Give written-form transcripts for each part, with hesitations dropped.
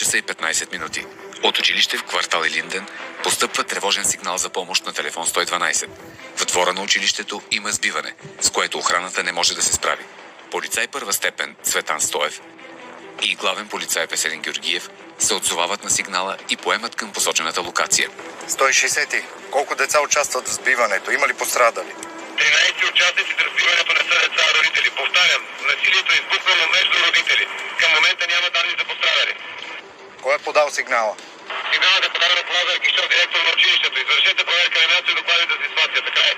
часа и 15 минути. От училище в квартал Илинден постъпва тревожен сигнал за помощ на телефон 112. В двора на училището има сбиване, с което охраната не може да се справи. Полицай първа степен Цветан Стоев и главен полицай Веселин Георгиев се отзовават на сигнала и поемат към посочената локация. 160. Колко деца участват в сбиването? Има ли пострадали? 13 участници в разбиването не са деца, а родители. Повтарям, насилието е избухнало между родители. Към момента няма данни за пострадали. Кой е подал сигнала? Сигналът е подаден от Лазар Кишов, директор на училището. Извършете проверка на място и докладите за ситуация. Така е.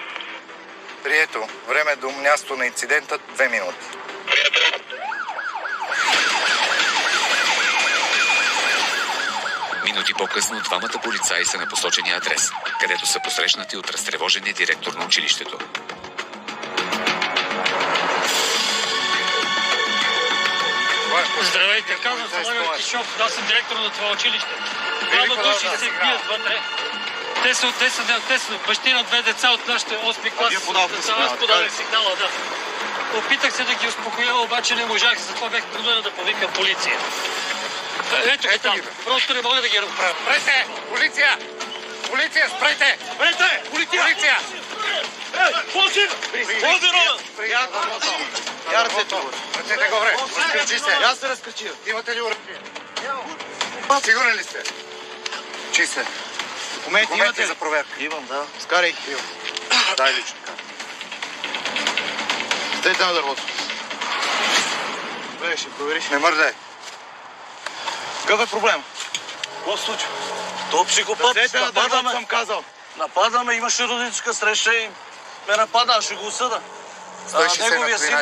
Прието. Време до място на инцидента 2 минути. Прието. Минути по-късно двамата полицаи са на посочения адрес, където са посрещнати от разтревожения директор на училището. Здравейте, казвам се Лазар Кишов, аз съм директор на това училище. Двама души се бият вътре. Те са бащи на 2 деца от нашите 8-ми клас. Аз подадах сигнала, да. Опитах се да ги успокоя, обаче не можах, затова бях принуден да повикам полиция. Ето ги там. Просто не мога да ги разправя. Спрете! Полиция! Полиция, спрете! Спрете! Полиция! Полиция! Приятно! Ръцете го, вре! Разкръчи се! Аз се разкръчи. Имате ли оръжие? Сигурен ли сте? Чи се. Документи за проверка. Имам, да. Скарай. Дай лично. Стейте на дървото. Добре, ще провериш. Не мърдай. Какъв е проблем? Какво се случва? То психопат, нападаме. Съм казал. Нападаме, имаше родителска среща и ме напада, аз ще го осъда. Неговия син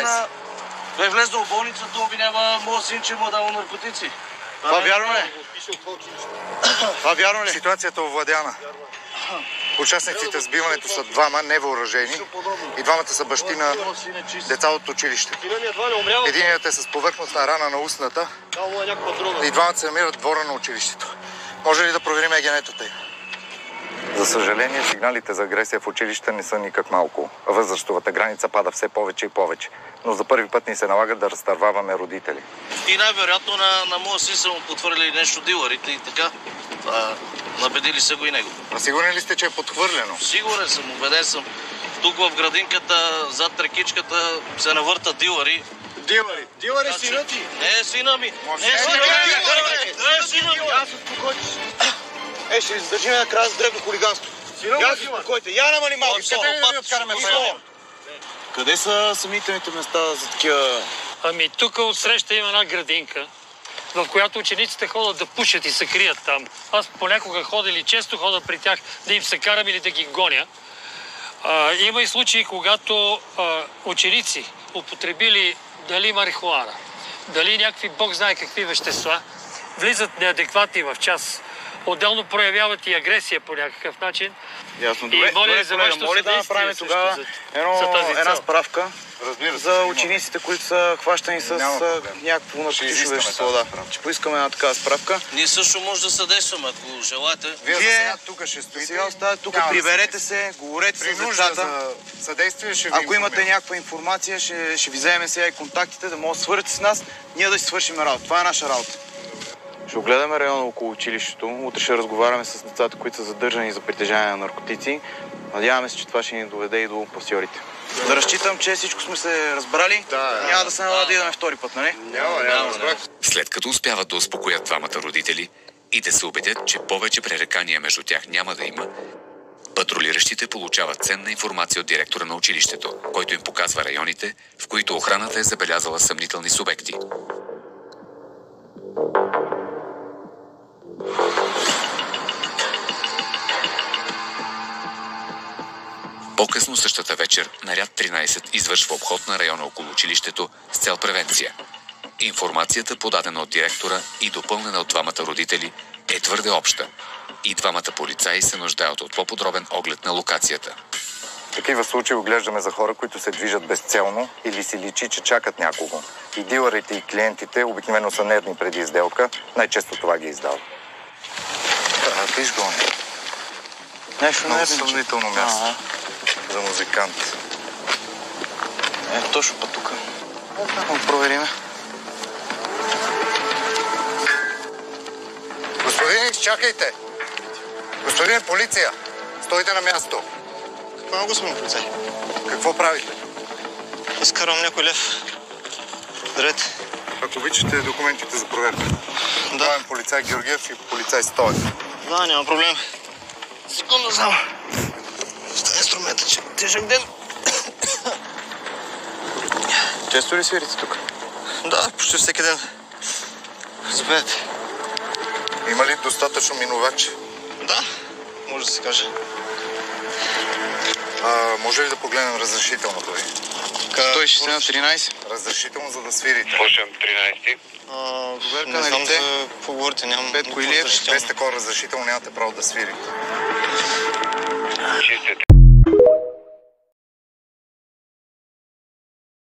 е влезнал в болницата, обвинява моят син, че му е дал наркотици. Това вярно ли? Това вярно ли? Ситуацията е овладяна. Участниците в сбиването са 2 невъоръжени и 2 са бащи на деца от училище. Единият е с повърхностна рана на устната и 2 се намират в двора на училището. Може ли да проверим егенетата им? За съжаление, сигналите за агресия в училище не са никак малко. Възрастовата граница пада все повече и повече. Но за първи път ни се налага да разтърваваме родители. И най-вероятно на моя син са му потвърдили нещо дилърите и така. Набедили са го и него. А сигурен ли сте, че е подхвърлено? Сигурен съм, убеден съм. Тук в градинката, зад рекичката се навъртат дилъри. Дилъри? Дилъри сина ти? Не, сина ми. Не, сина ми. Аз успокойте се. Ще ви задържим накрая за дребно хулиганство. Я се успокойте. Я намали малко. Къде са съмнителните места за такива... Ами тук отсреща има една градинка, в която учениците ходят да пушат и се крият там. Аз понякога ходя или често ходя при тях да им се карам или да ги гоня. Има и случаи, когато ученици употребили дали марихуана, дали някакви бог знае какви вещества, влизат неадекватни в час. Отделно проявяват и агресия по някакъв начин. Ясно, добре. И моля за вашето моля да направим тогава една справка за учениците, които са хващани с някакво наркотично вещество. Ще поискаме една такава справка. Ние също може да съдействаме, ако желаете. Вие сега тук ще стоите. Сега оставате тук, приберете се, говорете с децата. Съдействие ще ви Ако имате някаква информация, ще ви вземем сега и контактите, да може да свържете с нас, ние да си свършим работа. Това е наша работа. Ще огледаме района около училището. Утре ще разговаряме с децата, които са задържани за притежание на наркотици. Надяваме се, че това ще ни доведе и до пасьорите. Да разчитам, че всичко сме се разбрали. Няма да се налага да идваме втори път, нали? Няма. След като успяват да успокоят 2 родители и да се убедят, че повече пререкания между тях няма да има, патрулиращите получават ценна информация от директора на училището, който им показва районите, в които охраната е забелязала съмнителни субекти. По-късно същата вечер наряд 13 извършва обход на района около училището с цел превенция. Информацията, подадена от директора и допълнена от 2 родители, е твърде обща и 2 полицаи се нуждаят от по-подробен оглед на локацията. В такива случаи оглеждаме за хора, които се движат безцелно или си личи, че чакат някого. И дилърите и клиентите обикновено са нервни преди сделка. Най-често това ги издава. Виж го. Много съмнително място за музикант. Точно път тук. Провериме. изчакайте! Господин полиция, стойте на място. Какво, господин полицай? Какво правите? Изкарвам някой лев. Здравейте. Ако обичате документите за проверка. Да. Главен полицай Георгиев и полицай Стоев. Да, няма проблем. Секунда само. Стане инструмента, че тежък ден. Често ли свирите тук? Да, почти всеки ден. Заповядайте. Има ли достатъчно минувачи? Да, може да се каже. Може ли да погледнем разрешителното ви? 160-13. Разрешително, за да свирите. Слушам 13. Проверка на лице. Не знам за какво говорите, нямам Петко Илиев, без такова разрешително нямате право да свирите. Чистите.